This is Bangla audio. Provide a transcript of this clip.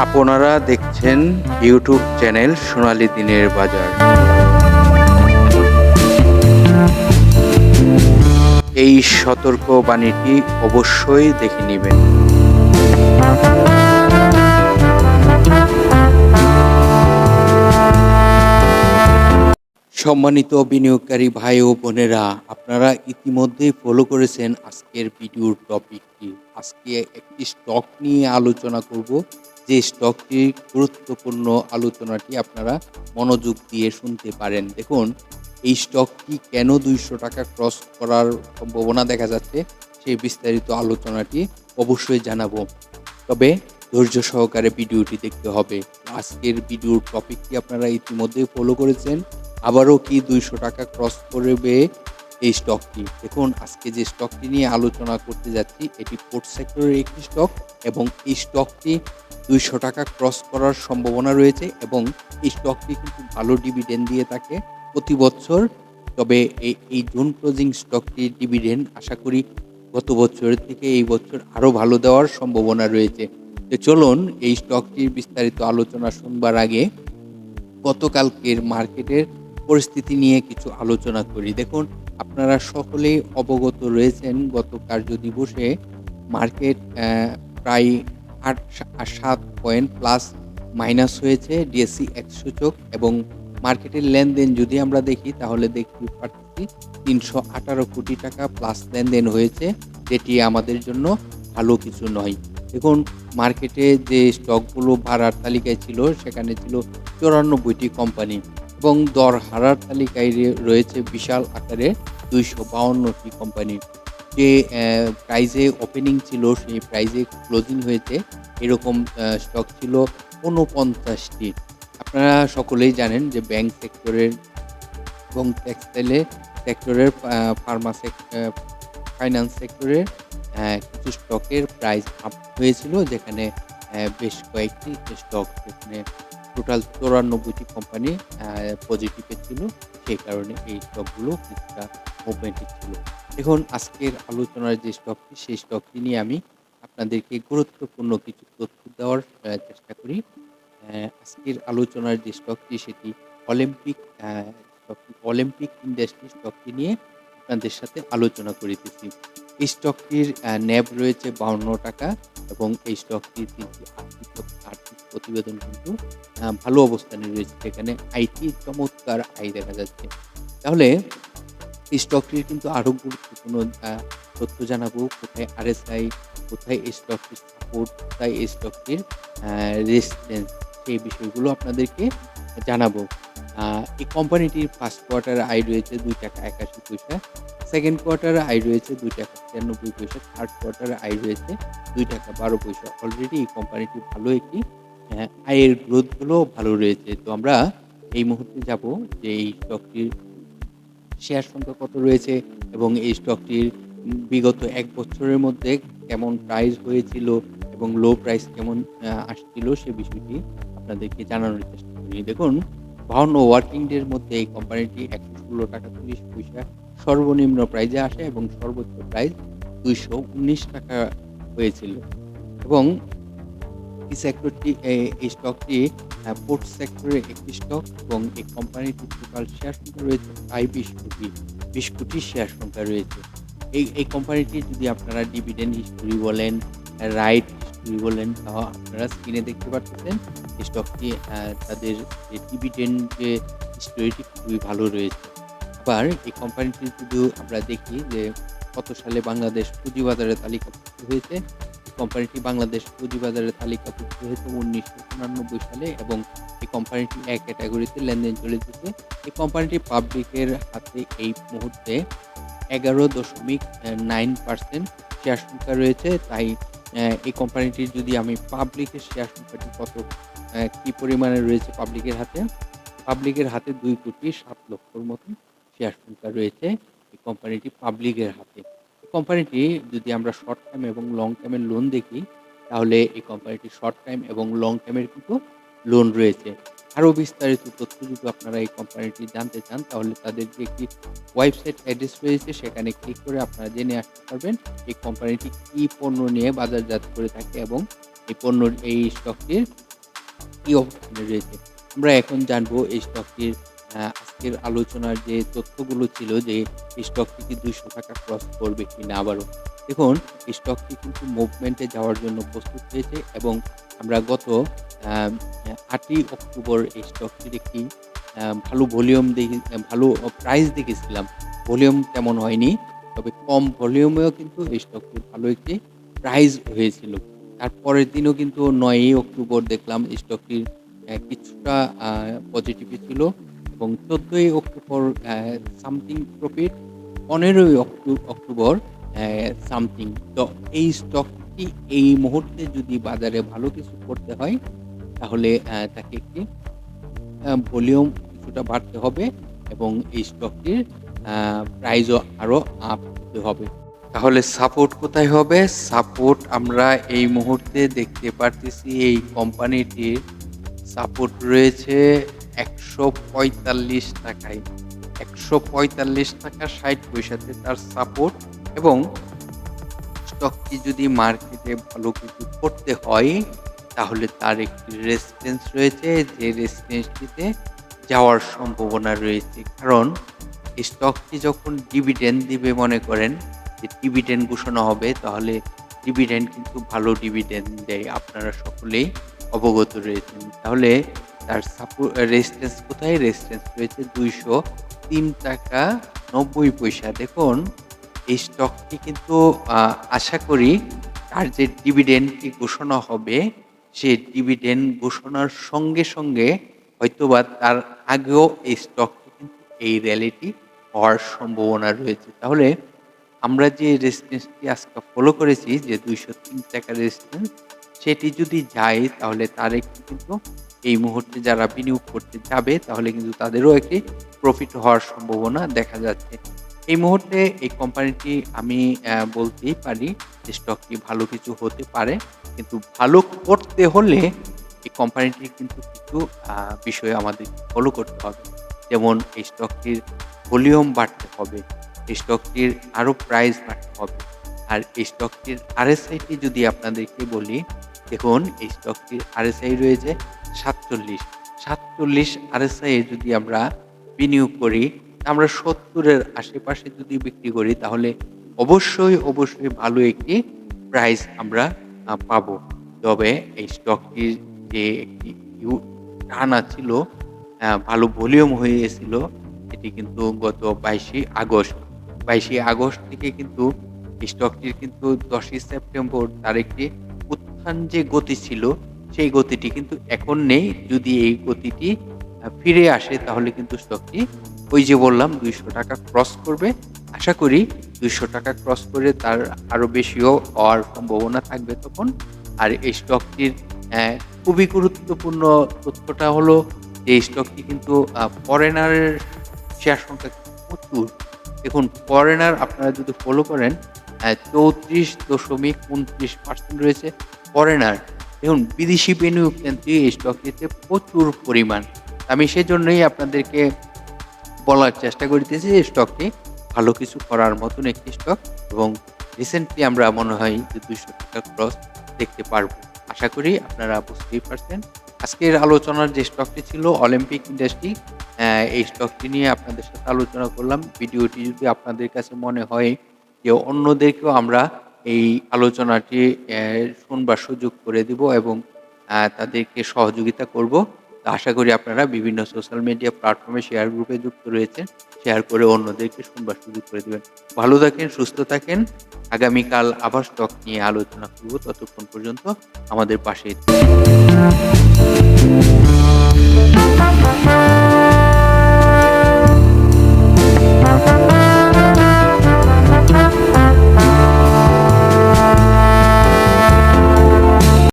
আপনারা দেখছেন ইউটিউব চ্যানেল সোনালী দিনের বাজার। এই সতর্ক বাণীটি অবশ্যই দেখে নেবেন। সম্মানিত বিনিয়োগকারী ভাই ও বোনেরা, আপনারা ইতিমধ্যেই ফলো করেছেন আজকের ভিডিওর টপিকটি। আজকে একটি স্টক নিয়ে আলোচনা করব, যে স্টকটির গুরুত্বপূর্ণ আলোচনাটি আপনারা মনোযোগ দিয়ে শুনতে পারেন। দেখুন, এই স্টকটি কেন 200 টাকা ক্রস করার সম্ভাবনা দেখা যাচ্ছে, সেই বিস্তারিত আলোচনাটি অবশ্যই জানাবো। তবে ধৈর্য সহকারে ভিডিওটি দেখতে হবে। আজকের ভিডিওর টপিকটি আপনারা ইতিমধ্যেই ফলো করেছেন। আবারও কি 200 টাকা ক্রস করবে এই স্টকটি? দেখুন, আজকে যে স্টকটি নিয়ে আলোচনা করতে যাচ্ছি, এটি পোর্ট সেক্টরের একটি স্টক এবং এই স্টকটি 200 টাকা ক্রস করার সম্ভাবনা রয়েছে এবং এই স্টকটি কিন্তু ভালো ডিভিডেন্ড দিয়ে থাকে প্রতি বছর। তবে এই জুন ক্লোজিং স্টকটির ডিভিডেন্ড আশা করি গত বছরের থেকে এই বছর আরও ভালো দেওয়ার সম্ভাবনা রয়েছে। তো চলুন এই স্টকটির বিস্তারিত আলোচনা শুনবার আগে গতকালকের মার্কেটের পরিস্থিতি নিয়ে কিছু আলোচনা করি। দেখুন, আপনারা সকলেই অবগত রয়েছেন, গত কার্য দিবসে মার্কেট প্রায় 7 পয়েন্ট প্লাস মাইনাস হয়েছে ডিএসসি 100 সূচক, এবং মার্কেটের লেনদেন যদি আমরা দেখি তাহলে দেখতে পাচ্ছি 318 কোটি টাকা প্লাস লেনদেন হয়েছে, যেটি আমাদের জন্য ভালো কিছু নয়। দেখুন, মার্কেটে যে স্টকগুলো ভাড়ার তালিকায় ছিল সেখানে ছিল 94টি কোম্পানি এবং দর হারার তালিকায় রয়েছে বিশাল আকারে 252টি কোম্পানি। যে প্রাইজে ওপেনিং ছিল সেই প্রাইজে ক্লোজিং হয়েছে এরকম স্টক ছিল 49টি। আপনারা সকলেই জানেন যে ব্যাংক সেক্টরের এবং টেক্সটাইলের সেক্টরের ফাইন্যান্স সেক্টরের কিছু স্টকের প্রাইস আপ হয়েছিল, যেখানে বেশ কয়েকটি স্টক, যেখানে টোটাল 94টি কোম্পানি পজিটিভে ছিল, সেই কারণে এই স্টকগুলো কিছুটা মুভমেন্টে ছিল। দেখুন, আজকের আলোচনার যে স্টকটি, সেই স্টকটি নিয়ে আমি আপনাদেরকে গুরুত্বপূর্ণ কিছু তথ্য দেওয়ার চেষ্টা করি। আজকের আলোচনার যে স্টকটি, সেটি অলিম্পিক ইন্ডাস্ট্রি স্টকটি নিয়ে আপনাদের সাথে আলোচনা করিতেছি। এই স্টকটির ন্যাব রয়েছে 52 টাকা এবং এই স্টকটির কিন্তু আর্থিক প্রতিবেদন কিন্তু ভালো অবস্থানে রয়েছে, যেখানে চমৎকার আয় দেখা যাচ্ছে। তাহলে এই স্টকটির কিন্তু আরও গুরুত্বপূর্ণ তথ্য জানাবো, কোথায় আরএসআই, কোথায় এই স্টকটির সাপোর্ট, কোথায় এই স্টকটির রেজিস্ট্যান্স, সেই বিষয়গুলো আপনাদেরকে জানাবো। এই কোম্পানিটির ফার্স্ট কোয়ার্টারে আয় রয়েছে 2 টাকা 81 পয়সা, সেকেন্ড কোয়ার্টারে আয় রয়েছে 2 টাকা 96 পয়সা, থার্ড কোয়ার্টারে আয় রয়েছে 2 টাকা 12 পয়সা। অলরেডি এই কোম্পানিটি ভালো একটি আয়ের গ্রোথগুলো ভালো রয়েছে। তো আমরা এই মুহূর্তে যাব যে এই স্টকটির শেয়ার সংখ্যা কত রয়েছে এবং এই স্টকটির বিগত 1 বছরের মধ্যে কেমন প্রাইস হয়েছিল এবং লো প্রাইস কেমন আসছিল, সে বিষয়টি আপনাদেরকে জানানোর চেষ্টা করি। দেখুন, 52 ওয়ার্কিং ডের মধ্যে এই কোম্পানিটি 116 টাকা 30 পয়সা সর্বনিম্ন প্রাইজে আসে এবং সর্বোচ্চ প্রাইস 219 টাকা হয়েছিল। এবং এই স্টকটি পোর্ট সেক্টরের একটি স্টক এবং এই কোম্পানিটির টোটাল শেয়ার সংখ্যা রয়েছে প্রায় 20 কোটি শেয়ার সংখ্যা রয়েছে। এই কোম্পানিটির যদি আপনারা ডিভিডেন্ড হিস্টোরি বলেন, রাইট হিস্টোরি বলেন, তাও আপনারা স্ক্রিনে দেখতে পাচ্ছেন। স্টকটি তাদের যে ডিভিডেন্ড যে হিস্টোরিটি খুবই ভালো রয়েছে। আবার এই কোম্পানিটির যদি আমরা দেখি যে কত সালে বাংলাদেশ পুঁজিবাজারে তালিকাভুক্ত হয়েছে, কোম্পানিটি বাংলাদেশ পুঁজিবাজারে তালিকাভুক্ত হয়েছে 1999 সালে এবং এই কোম্পানিটি এক ক্যাটাগরিতে লেনদেন চলেছে। এই কোম্পানিটি পাবলিকের হাতে এই মুহূর্তে 11.9% শেয়ার সংখ্যা রয়েছে। তাই এই কোম্পানিটির যদি আমি পাবলিকের শেয়ার সংখ্যাটি কি পরিমাণে রয়েছে পাবলিকের হাতে, 2,07,00,000 মতন শেয়ার সংখ্যা রয়েছে এই কোম্পানিটি পাবলিকের হাতে। কোম্পানিটি যদি আমরা শর্ট টার্ম এবং লং টার্মের লোন দেখি, তাহলে এই কোম্পানিটি শর্ট টার্ম এবং লং টার্মের কিন্তু লোন রয়েছে। আরও বিস্তারিত তথ্য যদি আপনারা এই কোম্পানিটি জানতে চান, তাহলে তাদের যে একটি ওয়েবসাইট অ্যাড্রেস রয়েছে, সেখানে ক্লিক করে আপনারা জেনে আসতে পারবেন এই কোম্পানিটি কী পণ্য নিয়ে বাজারজাত করে থাকে এবং এই স্টকটির কি অবস্থানে রয়েছে। আমরা এখন জানবো এই স্টকটির আজকের আলোচনার যে তথ্যগুলো ছিল যে এই স্টকটি কি ৳২০০ ক্রস করবে কিনা আবারও। দেখুন এই স্টকটি কিন্তু মুভমেন্টে যাওয়ার জন্য প্রস্তুত হয়েছে এবং আমরা গত আ ৮ই অক্টোবর এই স্টকটির একটি ভালো ভলিউম ভালো প্রাইস দেখেছিলাম। ভলিউম তেমন হয়নি। তবে কম ভলিউমেও কিন্তু এই স্টকটির ভালো একটি প্রাইস হয়েছিল। তার পরের দিনও কিন্তু ৯ই অক্টোবর দেখলাম স্টকটির কিছুটা আ পজিটিভই ছিল এবং ১৪ই অক্টোবর সামথিং প্রফিট, ১৫ই অক্টোবর সামথিং। তো এই স্টকটি এই মুহূর্তে যদি বাজারে ভালো কিছু করতে হয় তাহলে তাকে একটি ভলিউম কিছুটা বাড়তে হবে এবং এই স্টকটির আ প্রাইসও আরো আপ হতে হবে। তাহলে সাপোর্ট কোথায় হবে? সাপোর্ট আমরা এই মুহূর্তে দেখতে পারতেছি এই কোম্পানিটির সাপোর্ট রয়েছে ৳১৪৫ য়। ৳১৪৫.৬০ তার সাপোর্ট এবং স্টকটি যদি মার্কেটে ভালো কিছু করতে হয় তাহলে তার একটি রেজিস্ট্যান্স রয়েছে, যে রেজিস্ট্যান্সটিতে যাওয়ার সম্ভাবনা রয়েছে। কারণ স্টকটি যখন ডিভিডেন্ড দিবে মনে করেন যে ডিভিডেন্ড ঘোষণা হবে তাহলে ডিভিডেন্ড কিন্তু ভালো ডিভিডেন্ড দেয়। আপনারা সকলেই অবগত রয়েছেন। তাহলে তার রেজিস্ট্যান্স কোথায়? রেজিস্ট্যান্স রয়েছে ৳২০৩.৯০। দেখুন এই স্টকটি কিন্তু আশা করি তার যে ডিভিডেন্ডটি ঘোষণা হবে, সে ডিভিডেন্ড ঘোষণার সঙ্গে হয়তোবা তার আগেও এই স্টকটি কিন্তু এই র্যালিটি হওয়ার সম্ভাবনা রয়েছে। তাহলে আমরা যে রেজিস্ট্যান্সটি আজকে ফলো করেছি যে ৳২০৩ রেজিস্ট্যান্স, সেটি যদি যায় তাহলে তার একটি কিন্তু এই মুহূর্তে যারা বিনিয়োগ করতে যাবে তাহলে কিন্তু তাদেরও একটি প্রফিট হওয়ার সম্ভাবনা দেখা যাচ্ছে। এই মুহূর্তে এই কোম্পানিটি আমি বলতেই পারি যে স্টকটি ভালো কিছু হতে পারে। কিন্তু ভালো করতে হলে এই কোম্পানিটির কিন্তু কিছু বিষয় আমাদের ফলো করতে হবে। যেমন এই স্টকটির ভলিউম বাড়তে হবে। এই স্টকটির আরো প্রাইস বাড়তে হবে। আর এই স্টকটির RSI টি যদি আপনাদেরকে বলি, দেখুন এই স্টকটির RSI রয়েছে ৪৭। ৪৭ RSI এ যদি আমরা বিনিয়োগ করি, আমরা ৭০ এর আশেপাশে যদি বিক্রি করি তাহলে অবশ্যই ভালো একটি প্রাইস আমরা পাবো। তবে এই স্টকটির যে একটি টানা ছিল, ভালো ভলিউম হয়ে গেছিল, এটি কিন্তু গত ২২শে আগস্ট। ২২শে আগস্ট থেকে কিন্তু স্টকটির কিন্তু ১০ই সেপ্টেম্বর তার একটি উত্থান যে গতি ছিল, সেই গতিটি কিন্তু এখন নেই। যদি এই গতিটি ফিরে আসে তাহলে কিন্তু স্টকটি ওই যে বললাম ৳২০০ ক্রস করবে। আশা করি ৳২০০ ক্রস করে তার আরো বেশিও হওয়ার সম্ভাবনা থাকবে তখন। আর এই স্টকটির খুবই গুরুত্বপূর্ণ তথ্যটা হলো যে এই স্টকটি কিন্তু ফরেনারের শেয়ার সংখ্যা প্রচুর। দেখুন ফরেনার আপনারা যদি ফলো করেন ৩৪.২৯% রয়েছে ফরেনার। দেখুন বিদেশি বিনিয়োগ কিন্তু এই স্টকটিতে প্রচুর পরিমাণ। আমি সেজন্যই আপনাদেরকে বলার চেষ্টা করিতেছি যে স্টকটি ভালো কিছু করার মতন একটি স্টক এবং রিসেন্টলি আমরা মনে হয় যে ৳২০০ ক্রস দেখতে পারবো। আশা করি আপনারা বুঝতেই পারছেন। আজকের আলোচনার যে স্টকটি ছিল অলিম্পিক ইন্ডাস্ট্রি, এই স্টকটি নিয়ে আপনাদের সাথে আলোচনা করলাম। ভিডিওটি যদি আপনাদের কাছে মনে হয় যে অন্যদেরকেও আমরা এই আলোচনাটি শুনবার সুযোগ করে দিব এবং তাদেরকে সহযোগিতা করব। তো আশা করি আপনারা বিভিন্ন সোশ্যাল মিডিয়া প্ল্যাটফর্মে শেয়ার গ্রুপে যুক্ত রয়েছেন। শেয়ার করে অন্যদেরকে শুনবার সুযোগ করে দিবেন। ভালো থাকেন, সুস্থ থাকেন। আগামীকাল আবার স্টক নিয়ে আলোচনা করব। ততক্ষণ পর্যন্ত আমাদের পাশেই